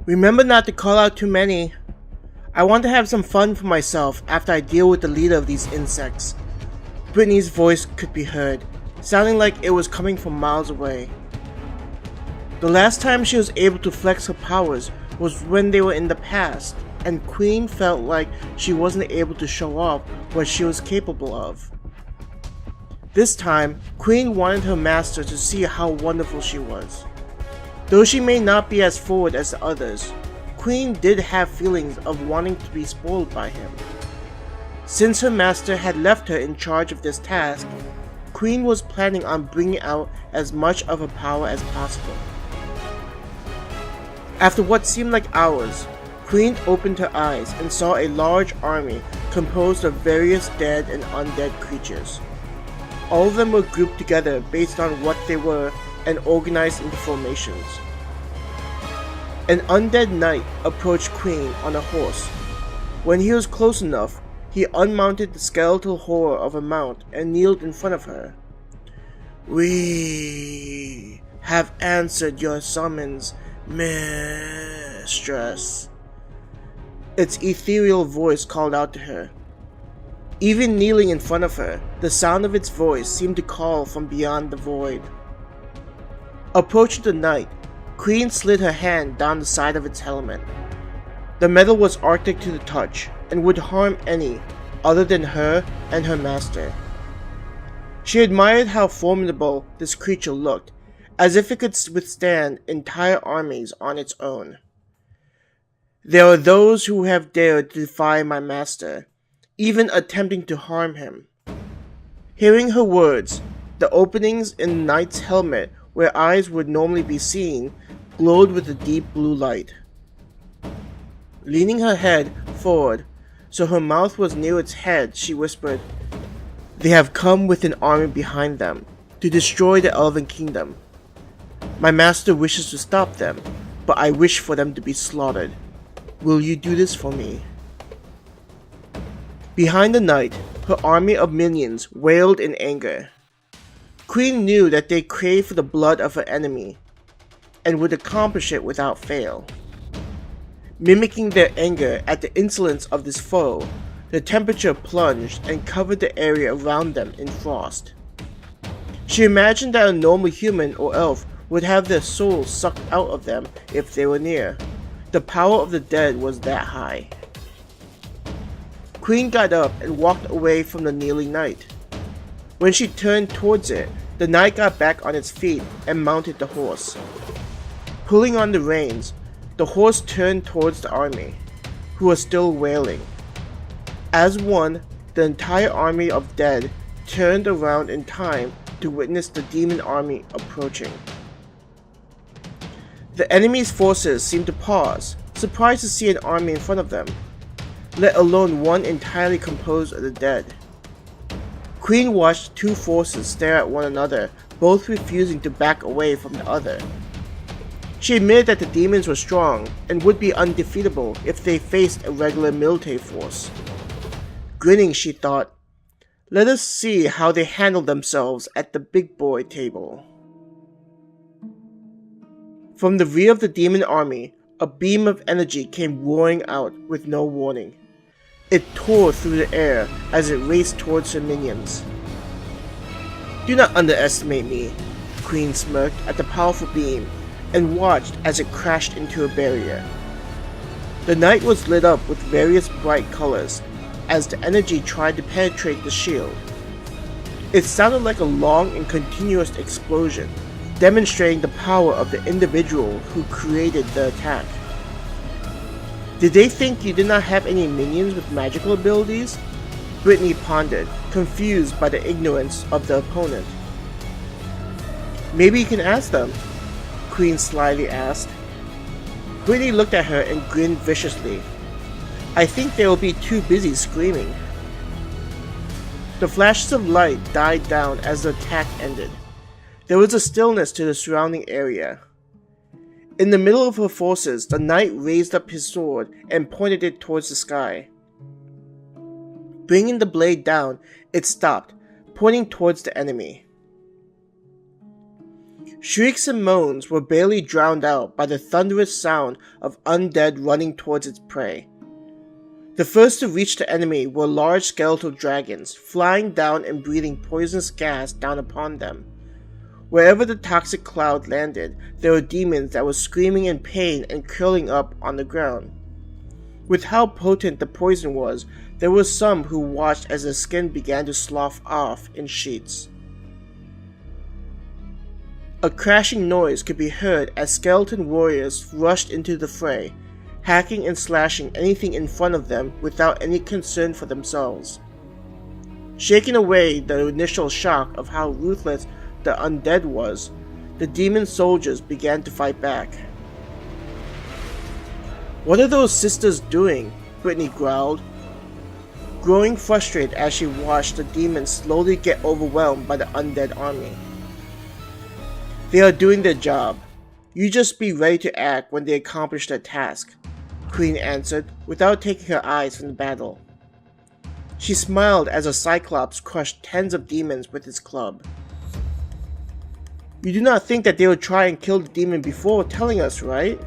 Remember not to call out too many. I want to have some fun for myself after I deal with the leader of these insects. Brittany's voice could be heard, sounding like it was coming from miles away. The last time she was able to flex her powers was when they were in the past, and Queen felt like she wasn't able to show off what she was capable of. This time, Queen wanted her master to see how wonderful she was. Though she may not be as forward as the others, Queen did have feelings of wanting to be spoiled by him. Since her master had left her in charge of this task, Queen was planning on bringing out as much of her power as possible. After what seemed like hours, Queen opened her eyes and saw a large army composed of various dead and undead creatures. All of them were grouped together based on what they were and organized into formations. An undead knight approached Queen on a horse. When he was close enough, he unmounted the skeletal horror of a mount and kneeled in front of her. "We have answered your summons, mistress." Its ethereal voice called out to her. Even kneeling in front of her, the sound of its voice seemed to call from beyond the void. Approaching the knight, Queen slid her hand down the side of its helmet. The metal was arctic to the touch and would harm any other than her and her master. She admired how formidable this creature looked, as if it could withstand entire armies on its own. "There are those who have dared to defy my master, even attempting to harm him." Hearing her words, the openings in the knight's helmet where eyes would normally be seen glowed with a deep blue light. Leaning her head forward so her mouth was near its head, she whispered, "They have come with an army behind them to destroy the Elven Kingdom. My master wishes to stop them, but I wish for them to be slaughtered. Will you do this for me?" Behind the knight, her army of minions wailed in anger. Queen knew that they craved for the blood of her enemy, and would accomplish it without fail. Mimicking their anger at the insolence of this foe, the temperature plunged and covered the area around them in frost. She imagined that a normal human or elf would have their souls sucked out of them if they were near. The power of the dead was that high. Queen got up and walked away from the kneeling knight. When she turned towards it, the knight got back on its feet and mounted the horse. Pulling on the reins, the horse turned towards the army, who were still wailing. As one, the entire army of dead turned around in time to witness the demon army approaching. The enemy's forces seemed to pause, surprised to see an army in front of them, let alone one entirely composed of the dead. Queen watched two forces stare at one another, both refusing to back away from the other. She admitted that the demons were strong and would be undefeatable if they faced a regular military force. Grinning, she thought, "Let us see how they handle themselves at the big boy table." From the rear of the demon army, a beam of energy came roaring out with no warning. It tore through the air as it raced towards her minions. "Do not underestimate me," Queen smirked at the powerful beam and watched as it crashed into a barrier. The night was lit up with various bright colors as the energy tried to penetrate the shield. It sounded like a long and continuous explosion, demonstrating the power of the individual who created the attack. "Did they think you did not have any minions with magical abilities?" Brittany pondered, confused by the ignorance of the opponent. "Maybe you can ask them," Queen slyly asked. Brittany looked at her and grinned viciously. "I think they will be too busy screaming." The flashes of light died down as the attack ended. There was a stillness to the surrounding area. In the middle of her forces, the knight raised up his sword and pointed it towards the sky. Bringing the blade down, it stopped, pointing towards the enemy. Shrieks and moans were barely drowned out by the thunderous sound of undead running towards its prey. The first to reach the enemy were large skeletal dragons, flying down and breathing poisonous gas down upon them. Wherever the toxic cloud landed, there were demons that were screaming in pain and curling up on the ground. With how potent the poison was, there were some who watched as their skin began to slough off in sheets. A crashing noise could be heard as skeleton warriors rushed into the fray, hacking and slashing anything in front of them without any concern for themselves. Shaking away the initial shock of how ruthless the undead was, the demon soldiers began to fight back. "What are those sisters doing?" Brittany growled, growing frustrated as she watched the demons slowly get overwhelmed by the undead army. "They are doing their job. You just be ready to act when they accomplish their task," Queen answered without taking her eyes from the battle. She smiled as a Cyclops crushed tens of demons with his club. "You do not think that they would try and kill the demon before telling us, right?"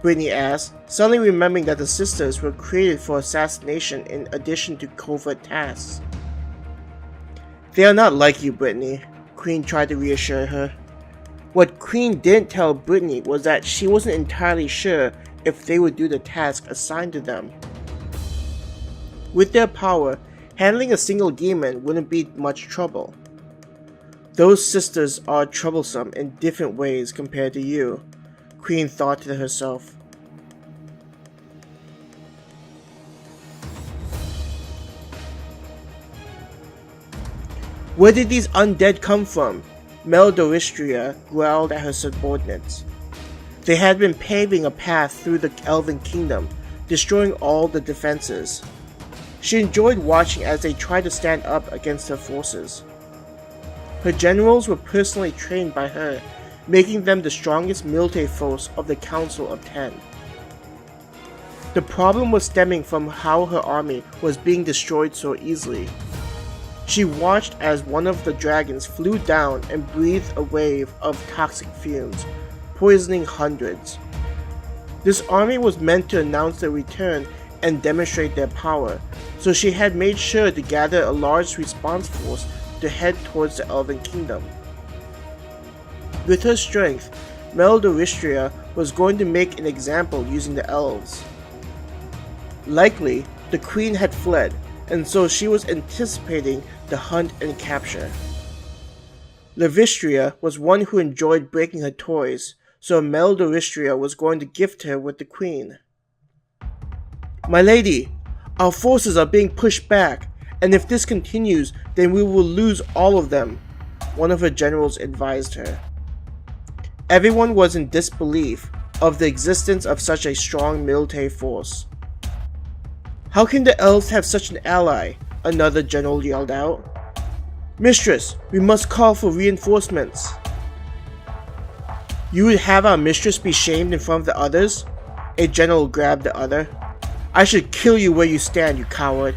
Brittany asked, suddenly remembering that the sisters were created for assassination in addition to covert tasks. "They are not like you, Brittany," Queen tried to reassure her. What Queen didn't tell Brittany was that she wasn't entirely sure if they would do the task assigned to them. With their power, handling a single demon wouldn't be much trouble. "Those sisters are troublesome in different ways compared to you," Queen thought to herself. "Where did these undead come from?" Meldoristria growled at her subordinates. They had been paving a path through the Elven Kingdom, destroying all the defenses. She enjoyed watching as they tried to stand up against her forces. Her generals were personally trained by her, making them the strongest military force of the Council of 10. The problem was stemming from how her army was being destroyed so easily. She watched as one of the dragons flew down and breathed a wave of toxic fumes, poisoning hundreds. This army was meant to announce their return and demonstrate their power, so she had made sure to gather a large response force to head towards the Elven Kingdom. With her strength, Meldoristria was going to make an example using the elves. Likely, the queen had fled, and so she was anticipating the hunt and capture. Levistria was one who enjoyed breaking her toys, so Meldoristria was going to gift her with the queen. "My lady, our forces are being pushed back, and if this continues, then we will lose all of them," one of her generals advised her. Everyone was in disbelief of the existence of such a strong military force. "How can the elves have such an ally?" another general yelled out. "Mistress, we must call for reinforcements." "You would have our mistress be shamed in front of the others?" A general grabbed the other. "I should kill you where you stand, you coward."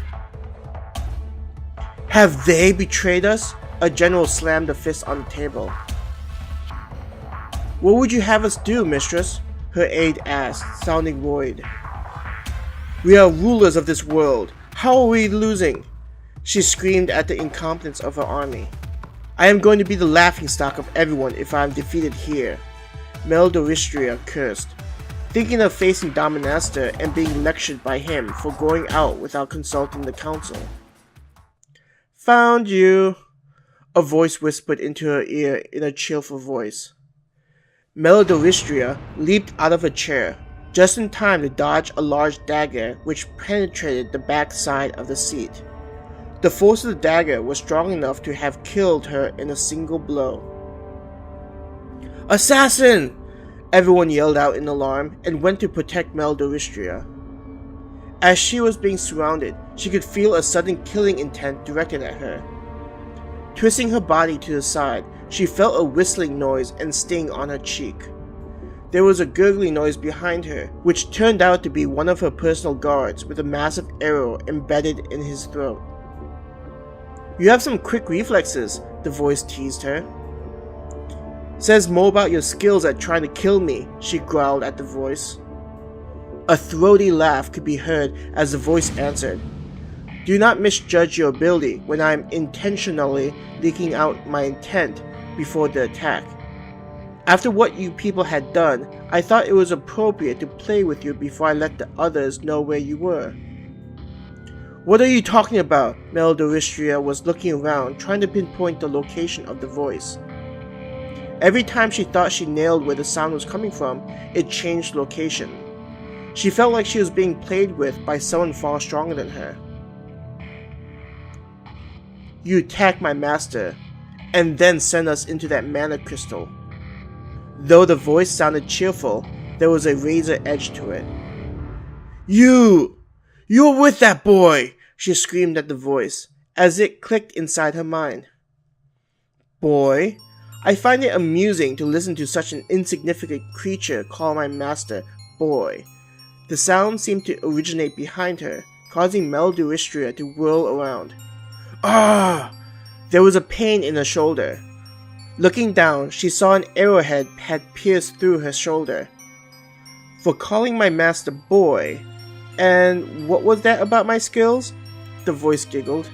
"Have they betrayed us?" A general slammed a fist on the table. "What would you have us do, mistress?" her aide asked, sounding worried. "We are rulers of this world. How are we losing?" She screamed at the incompetence of her army. "I am going to be the laughingstock of everyone if I am defeated here," Meldoristria cursed, thinking of facing Dominaster and being lectured by him for going out without consulting the council. "Found you," a voice whispered into her ear in a cheerful voice. Meldoristria leaped out of her chair, just in time to dodge a large dagger which penetrated the back side of the seat. The force of the dagger was strong enough to have killed her in a single blow. "Assassin!" Everyone yelled out in alarm and went to protect Meldoristria. As she was being surrounded, she could feel a sudden killing intent directed at her. Twisting her body to the side, she felt a whistling noise and sting on her cheek. There was a gurgling noise behind her, which turned out to be one of her personal guards with a massive arrow embedded in his throat. "You have some quick reflexes," the voice teased her. Says more about your skills at trying to kill me, she growled at the voice. A throaty laugh could be heard as the voice answered. Do not misjudge your ability when I am intentionally leaking out my intent before the attack. After what you people had done, I thought it was appropriate to play with you before I let the others know where you were. What are you talking about? Meldoristria was looking around, trying to pinpoint the location of the voice. Every time she thought she nailed where the sound was coming from, it changed location. She felt like she was being played with by someone far stronger than her. You attacked my master, and then sent us into that mana crystal. Though the voice sounded cheerful, there was a razor edge to it. You were with that boy! She screamed at the voice, as it clicked inside her mind. Boy? I find it amusing to listen to such an insignificant creature call my master boy. The sound seemed to originate behind her, causing Meldoristria to whirl around. Ah! There was a pain in her shoulder. Looking down, she saw an arrowhead had pierced through her shoulder. For calling my master boy, and what was that about my skills? The voice giggled.